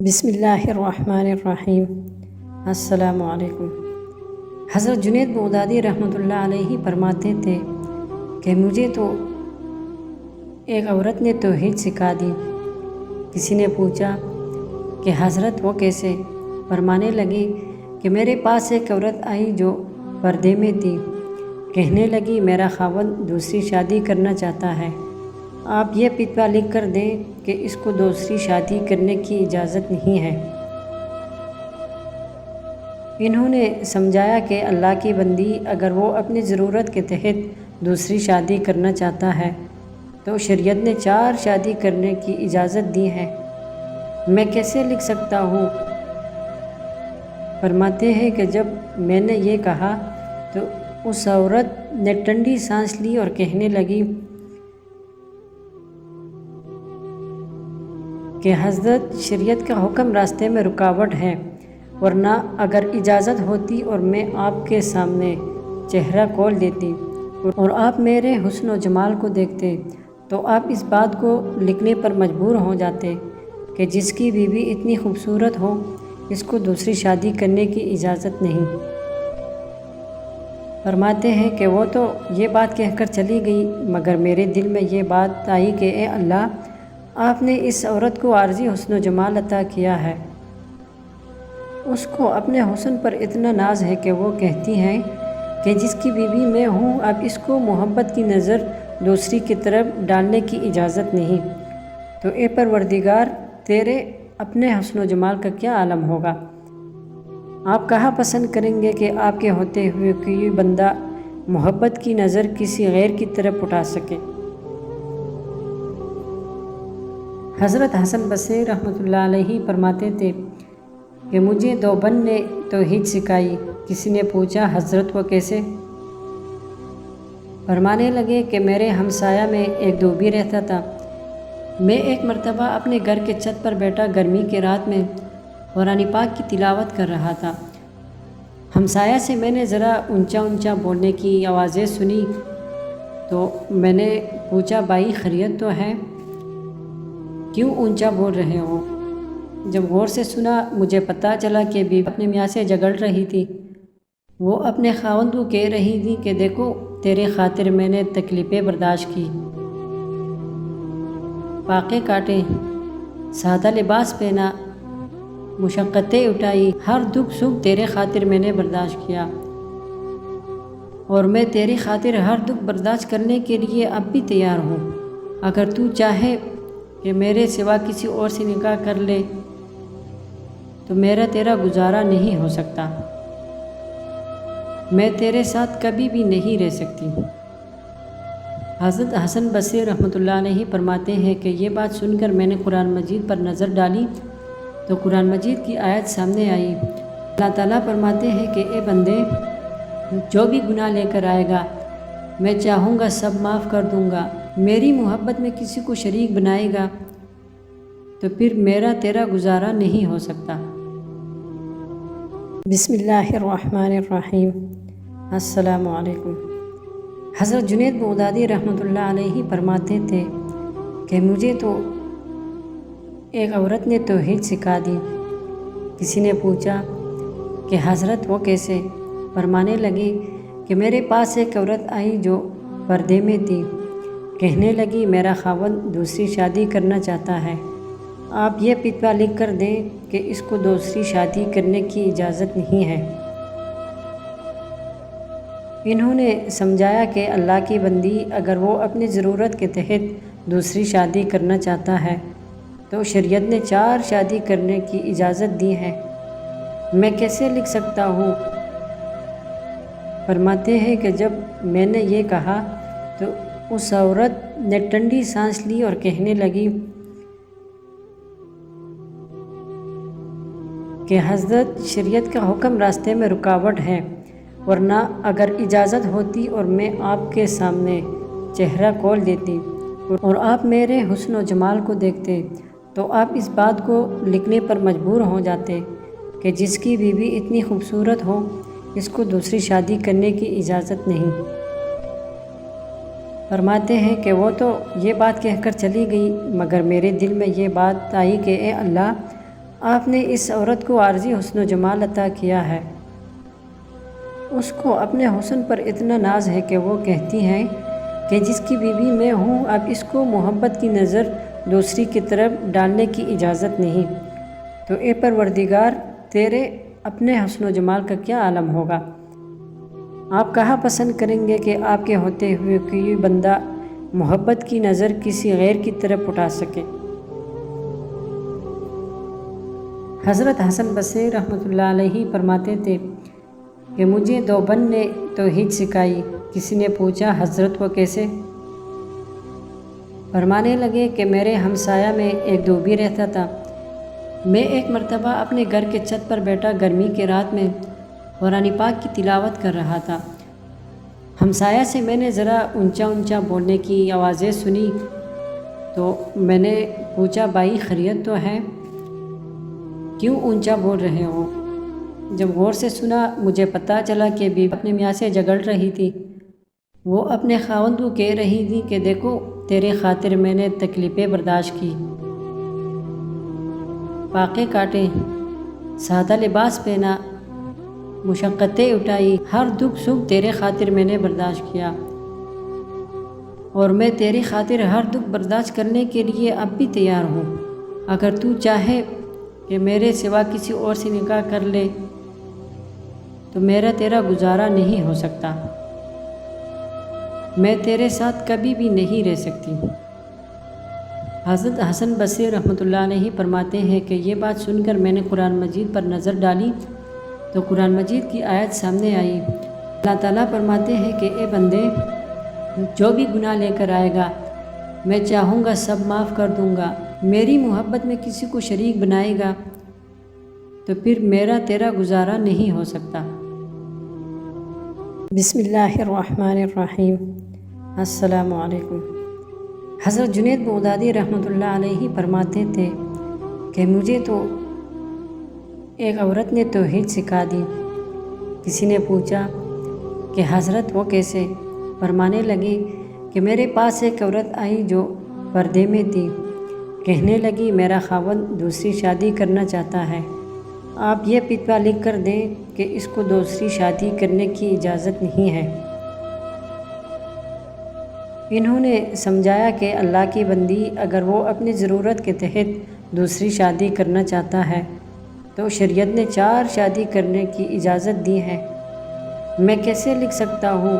بسم اللہ الرحمن الرحیم۔ السلام علیکم۔ حضرت جنید بغدادی رحمۃ اللہ علیہ فرماتے تھے کہ مجھے تو ایک عورت نے توحید سکھا دی۔ کسی نے پوچھا کہ حضرت وہ کیسے؟ فرمانے لگی کہ میرے پاس ایک عورت آئی جو پردے میں تھی۔ کہنے لگی میرا خاوند دوسری شادی کرنا چاہتا ہے، آپ یہ فتویٰ لکھ کر دیں کہ اس کو دوسری شادی کرنے کی اجازت نہیں ہے۔ انہوں نے سمجھایا کہ اللہ کی بندی اگر وہ اپنی ضرورت کے تحت دوسری شادی کرنا چاہتا ہے تو شریعت نے 4 شادی کرنے کی اجازت دی ہے، میں کیسے لکھ سکتا ہوں؟ فرماتے ہیں کہ جب میں نے یہ کہا تو اس عورت نے ٹھنڈی سانس لی اور کہنے لگی کہ حضرت شریعت کا حکم راستے میں رکاوٹ ہے، ورنہ اگر اجازت ہوتی اور میں آپ کے سامنے چہرہ کھول دیتی اور آپ میرے حسن و جمال کو دیکھتے تو آپ اس بات کو لکھنے پر مجبور ہو جاتے کہ جس کی بیوی اتنی خوبصورت ہو اس کو دوسری شادی کرنے کی اجازت نہیں۔ فرماتے ہیں کہ وہ تو یہ بات کہہ کر چلی گئی، مگر میرے دل میں یہ بات آئی کہ اے اللہ، آپ نے اس عورت کو عارضی حسن و جمال عطا کیا ہے، اس کو اپنے حسن پر اتنا ناز ہے کہ وہ کہتی ہے کہ جس کی بیوی میں ہوں اب اس کو محبت کی نظر دوسری کی طرف ڈالنے کی اجازت نہیں، تو اے پروردگار تیرے اپنے حسن و جمال کا کیا عالم ہوگا؟ آپ کہاں پسند کریں گے کہ آپ کے ہوتے ہوئے کوئی بندہ محبت کی نظر کسی غیر کی طرف اٹھا سکے؟ حضرت حسن بصری رحمۃ اللہ علیہ فرماتے تھے کہ مجھے دیوبند نے توحید سکھائی۔ کسی نے پوچھا حضرت وہ کیسے؟ فرمانے لگے کہ میرے ہمسایہ میں ایک دھوبی رہتا تھا۔ میں ایک مرتبہ اپنے گھر کے چھت پر بیٹھا گرمی کے رات میں قرآن پاک کی تلاوت کر رہا تھا۔ ہمسایہ سے میں نے ذرا اونچا اونچا بولنے کی آوازیں سنی تو میں نے پوچھا بھائی خیریت تو ہے؟ کیوں اونچا بول رہے ہو؟ جب غور سے سنا مجھے پتہ چلا کہ بیوی اپنے میاں سے جھگڑ رہی تھی۔ وہ اپنے خاوند کو کہہ رہی تھی کہ دیکھو تیرے خاطر میں نے تکلیفیں برداشت کی، فاقے کاٹے، سادہ لباس پہنا، مشقتیں اٹھائی، ہر دکھ سکھ تیرے خاطر میں نے برداشت کیا، اور میں تیری خاطر ہر دکھ برداشت کرنے کے لیے اب بھی تیار ہوں۔ اگر تو چاہے کہ میرے سوا کسی اور سے نکاح کر لے تو میرا تیرا گزارا نہیں ہو سکتا، میں تیرے ساتھ کبھی بھی نہیں رہ سکتی۔ حضرت حسن بصری رحمۃ اللہ علیہ فرماتے ہیں کہ یہ بات سن کر میں نے قرآن مجید پر نظر ڈالی تو قرآن مجید کی آیت سامنے آئی۔ اللہ تعالیٰ فرماتے ہیں کہ اے بندے، جو بھی گناہ لے کر آئے گا میں چاہوں گا سب معاف کر دوں گا، میری محبت میں کسی کو شریک بنائے گا تو پھر میرا تیرا گزارا نہیں ہو سکتا۔ بسم اللہ الرحمن الرحیم۔ السلام علیکم۔ حضرت جنید بغدادی رحمۃ اللہ علیہ فرماتے تھے کہ مجھے تو ایک عورت نے توحید سکھا دی۔ کسی نے پوچھا کہ حضرت وہ کیسے؟ فرمانے لگی کہ میرے پاس ایک عورت آئی جو پردے میں تھی۔ کہنے لگی میرا خاوند دوسری شادی کرنا چاہتا ہے، آپ یہ فتویٰ لکھ کر دیں کہ اس کو دوسری شادی کرنے کی اجازت نہیں ہے۔ انہوں نے سمجھایا کہ اللہ کی بندی اگر وہ اپنی ضرورت کے تحت دوسری شادی کرنا چاہتا ہے تو شریعت نے 4 شادی کرنے کی اجازت دی ہے، میں کیسے لکھ سکتا ہوں؟ فرماتے ہیں کہ جب میں نے یہ کہا تو اس عورت نے ٹھنڈی سانس لی اور کہنے لگی کہ حضرت شریعت کا حکم راستے میں رکاوٹ ہے، ورنہ اگر اجازت ہوتی اور میں آپ کے سامنے چہرہ کھول دیتی اور آپ میرے حسن و جمال کو دیکھتے تو آپ اس بات کو لکھنے پر مجبور ہو جاتے کہ جس کی بیوی اتنی خوبصورت ہو اس کو دوسری شادی کرنے کی اجازت نہیں۔ فرماتے ہیں کہ وہ تو یہ بات کہہ کر چلی گئی، مگر میرے دل میں یہ بات آئی کہ اے اللہ، آپ نے اس عورت کو عارضی حسن و جمال عطا کیا ہے۔ اس کو اپنے حسن پر اتنا ناز ہے کہ وہ کہتی ہیں کہ جس کی بیوی میں ہوں اب اس کو محبت کی نظر دوسری کی طرف ڈالنے کی اجازت نہیں، تو اے پروردگار تیرے اپنے حسن و جمال کا کیا عالم ہوگا۔ آپ کہاں پسند کریں گے کہ آپ کے ہوتے ہوئے کوئی بندہ محبت کی نظر کسی غیر کی طرف اٹھا سکے۔ حضرت حسن بصری رحمۃ اللہ علیہ فرماتے تھے کہ مجھے دیوبند نے توحید سکھائی۔ کسی نے پوچھا حضرت وہ کیسے؟ فرمانے لگے کہ میرے ہمسایہ میں ایک دھوبی رہتا تھا۔ میں ایک مرتبہ اپنے گھر کے چھت پر بیٹھا گرمی کی رات میں قرآن پاک کی تلاوت کر رہا تھا۔ ہمسایہ سے میں نے ذرا اونچا اونچا بولنے کی آوازیں سنی تو میں نے پوچھا بھائی خیریت تو ہے؟ کیوں اونچا بول رہے ہو؟ جب غور سے سنا مجھے پتہ چلا کہ بیوی اپنے میاں سے جھگڑ رہی تھی۔ وہ اپنے خاوند کو کہہ رہی تھی کہ دیکھو تیرے خاطر میں نے تکلیفیں برداشت کی، پاکے کاٹے، سادہ لباس پہنا، مشقتیں اٹھائی، ہر دکھ سکھ تیرے خاطر میں نے برداشت کیا، اور میں تیری خاطر ہر دکھ برداشت کرنے کے لیے اب بھی تیار ہوں۔ اگر تو چاہے کہ میرے سوا کسی اور سے نکاح کر لے تو میرا تیرا گزارا نہیں ہو سکتا، میں تیرے ساتھ کبھی بھی نہیں رہ سکتی۔ حضرت حسن بصری رحمۃ اللہ علیہ فرماتے ہیں کہ یہ بات سن کر میں نے قرآن مجید پر نظر ڈالی تو قرآن مجید کی آیت سامنے آئی۔ اللہ تعالیٰ فرماتے ہیں کہ اے بندے جو بھی گناہ لے کر آئے گا میں چاہوں گا سب معاف کر دوں گا، میری محبت میں کسی کو شریک بنائے گا تو پھر میرا تیرا گزارا نہیں ہو سکتا۔ بسم اللہ الرحمن الرحیم۔ السلام علیکم۔ حضرت جنید بغدادی رحمۃ اللہ علیہ فرماتے تھے کہ مجھے تو ایک عورت نے توحید سکھا دی۔ کسی نے پوچھا کہ حضرت وہ کیسے؟ فرمانے لگے کہ میرے پاس ایک عورت آئی جو پردے میں تھی، کہنے لگی میرا خاوند دوسری شادی کرنا چاہتا ہے، آپ یہ فتویٰ لکھ کر دیں کہ اس کو دوسری شادی کرنے کی اجازت نہیں ہے۔ انہوں نے سمجھایا کہ اللہ کی بندی اگر وہ اپنی ضرورت کے تحت دوسری شادی کرنا چاہتا ہے تو شریعت نے 4 شادی کرنے کی اجازت دی ہے، میں کیسے لکھ سکتا ہوں؟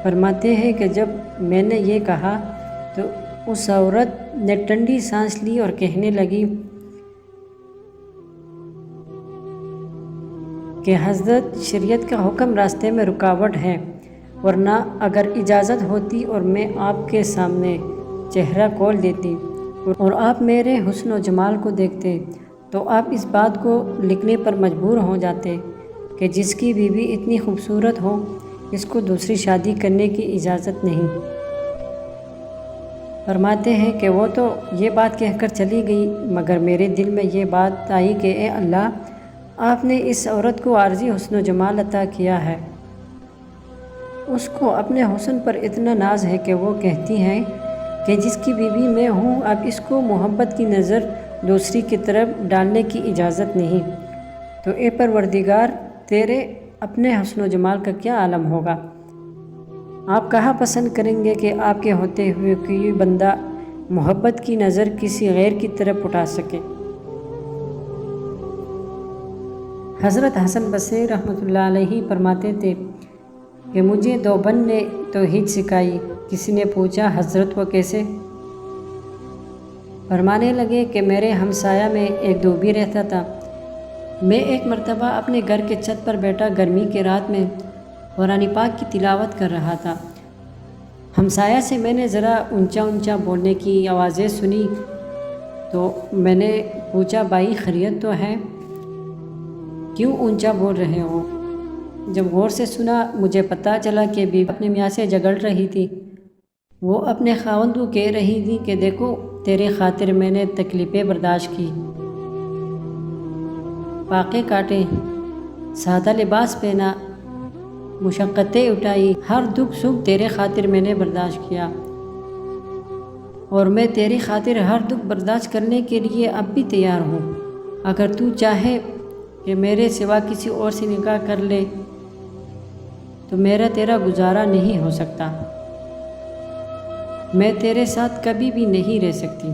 فرماتے ہیں کہ جب میں نے یہ کہا تو اس عورت نے ٹھنڈی سانس لی اور کہنے لگی کہ حضرت شریعت کا حکم راستے میں رکاوٹ ہے، ورنہ اگر اجازت ہوتی اور میں آپ کے سامنے چہرہ کھول دیتی اور آپ میرے حسن و جمال کو دیکھتے تو آپ اس بات کو لکھنے پر مجبور ہو جاتے کہ جس کی بیوی اتنی خوبصورت ہو اس کو دوسری شادی کرنے کی اجازت نہیں۔ فرماتے ہیں کہ وہ تو یہ بات کہہ کر چلی گئی مگر میرے دل میں یہ بات آئی کہ اے اللہ آپ نے اس عورت کو عارضی حسن و جمال عطا کیا ہے۔ اس کو اپنے حسن پر اتنا ناز ہے کہ وہ کہتی ہیں کہ جس کی بیوی میں ہوں اب اس کو محبت کی نظر دوسری کی طرف ڈالنے کی اجازت نہیں، تو اے پروردگار تیرے اپنے حسن و جمال کا کیا عالم ہوگا۔ آپ کہاں پسند کریں گے کہ آپ کے ہوتے ہوئے کوئی بندہ محبت کی نظر کسی غیر کی طرف اٹھا سکے۔ حضرت حسن بصری رحمۃ اللہ علیہ فرماتے تھے کہ مجھے دیوبند نے توحید سکھائی۔ کسی نے پوچھا حضرت وہ کیسے؟ فرمانے لگے کہ میرے ہمسایہ میں ایک دھوبی رہتا تھا۔ میں ایک مرتبہ اپنے گھر کے چھت پر بیٹھا گرمی کی رات میں قرآن پاک کی تلاوت کر رہا تھا۔ ہمسایہ سے میں نے ذرا اونچا اونچا بولنے کی آوازیں سنی تو میں نے پوچھا بھائی خیریت تو ہے؟ کیوں اونچا بول رہے ہو؟ جب غور سے سنا مجھے پتہ چلا کہ بیوی اپنے میاں سے جھگڑ رہی تھی۔ وہ اپنے خاوند کو کہہ رہی تھی کہ دیکھو تیرے خاطر میں نے تکلیفیں برداشت کی، پاکے کاٹے، سادہ لباس پہنا، مشقتیں اٹھائی، ہر دکھ سکھ تیرے خاطر میں نے برداشت کیا، اور میں تیری خاطر ہر دکھ برداشت کرنے کے لیے اب بھی تیار ہوں۔ اگر تو چاہے کہ میرے سوا کسی اور سے نکاح کر لے تو میرا تیرا گزارا نہیں ہو سکتا، میں تیرے ساتھ کبھی بھی نہیں رہ سکتی۔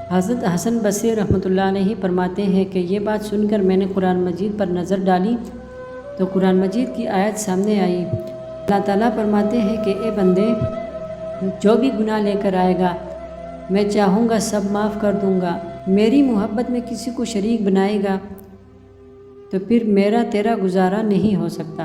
حضرت حسن بصری رحمۃ اللہ علیہ فرماتے ہیں کہ یہ بات سن کر میں نے قرآن مجید پر نظر ڈالی تو قرآن مجید کی آیت سامنے آئی۔ اللہ تعالیٰ فرماتے ہیں کہ اے بندے، جو بھی گناہ لے کر آئے گا میں چاہوں گا سب معاف کر دوں گا۔ میری محبت میں کسی کو شریک بنائے گا تو پھر میرا تیرا گزارا نہیں ہو سکتا۔